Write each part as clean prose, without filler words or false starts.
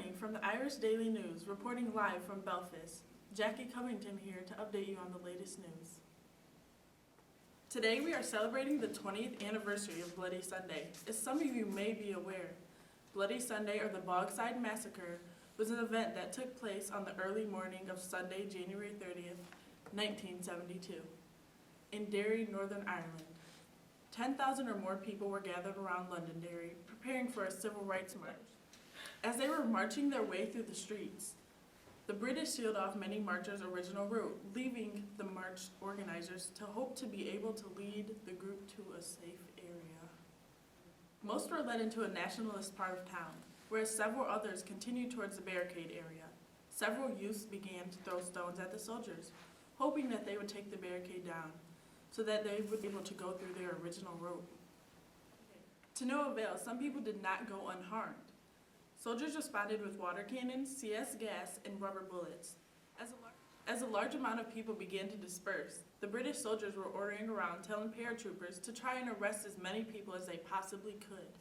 morning from the Irish Daily News, reporting live from Belfast. Jackie Covington here to update you on the latest news. Today we are celebrating the 20th anniversary of Bloody Sunday. As some of you may be aware, Bloody Sunday, or the Bogside Massacre, was an event that took place on the early morning of Sunday, January 30th, 1972, in Derry, Northern Ireland. 10,000 or more people were gathered around Londonderry, preparing for a civil rights march. As they were marching their way through the streets, the British sealed off many marchers' original route, leaving the march organizers to hope to be able to lead the group to a safe area. Most were led into a nationalist part of town, whereas several others continued towards the barricade area. Several youths began to throw stones at the soldiers, hoping that they would take the barricade down, so that they would be able to go through their original route. To no avail, some people did not go unharmed. Soldiers responded with water cannons, CS gas, and rubber bullets. As a large amount of people began to disperse, the British soldiers were ordering around, telling paratroopers to try and arrest as many people as they possibly could.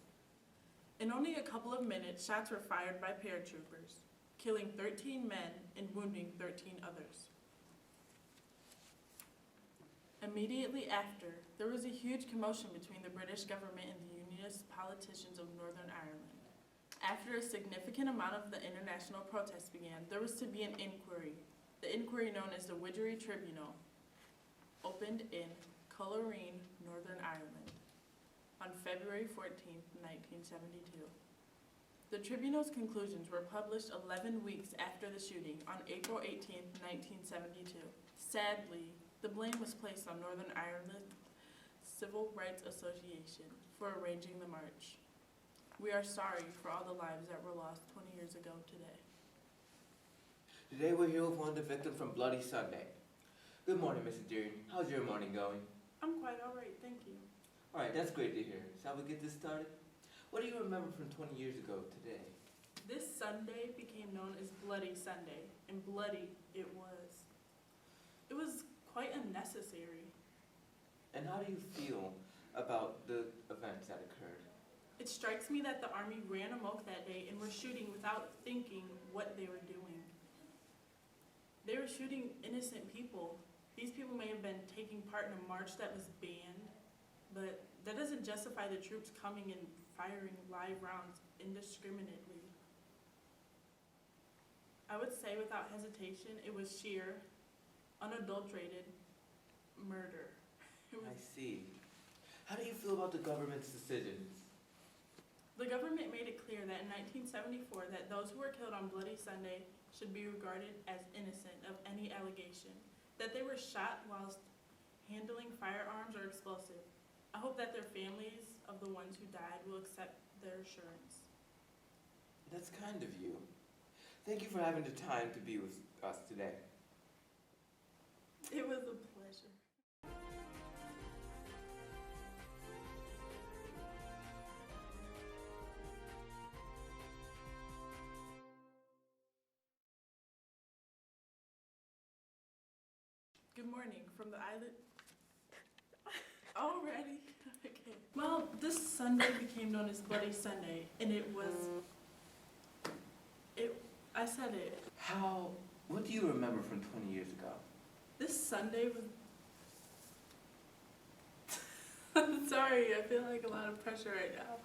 In only a couple of minutes, shots were fired by paratroopers, killing 13 men and wounding 13 others. Immediately after, there was a huge commotion between the British government and the Unionist politicians of Northern Ireland. After a significant amount of the international protests began, there was to be an inquiry. The inquiry, known as the Widgery Tribunal, opened in Coleraine, Northern Ireland, on February 14, 1972. The tribunal's conclusions were published 11 weeks after the shooting, on April 18, 1972. Sadly, the blame was placed on Northern Ireland Civil Rights Association for arranging the march. We are sorry for all the lives that were lost 20 years ago today. Today we're here with one of the victims from Bloody Sunday. Good morning, Mrs. Deering. How's your morning going? I'm quite all right, thank you. All right, that's great to hear. Shall we get this started? What do you remember from 20 years ago today? This Sunday became known as Bloody Sunday, and bloody it was. It was quite unnecessary. And how do you feel about the events that occurred? It strikes me that the Army ran amok that day and were shooting without thinking what they were doing. They were shooting innocent people. These people may have been taking part in a march that was banned, but that doesn't justify the troops coming and firing live rounds indiscriminately. I would say without hesitation, it was sheer, unadulterated murder. I see. How do you feel about the government's decisions? The government made it clear that in 1974 that those who were killed on Bloody Sunday should be regarded as innocent of any allegation, that they were shot whilst handling firearms or explosive. I hope that their families of the ones who died will accept their assurance. That's kind of you. Thank you for having the time to be with us today. It was a pleasure. Good morning from the island. Already? Okay. Well, this Sunday became known as Bloody Sunday, and I said it. What do you remember from 20 years ago? This Sunday was... I'm sorry, I feel like a lot of pressure right now.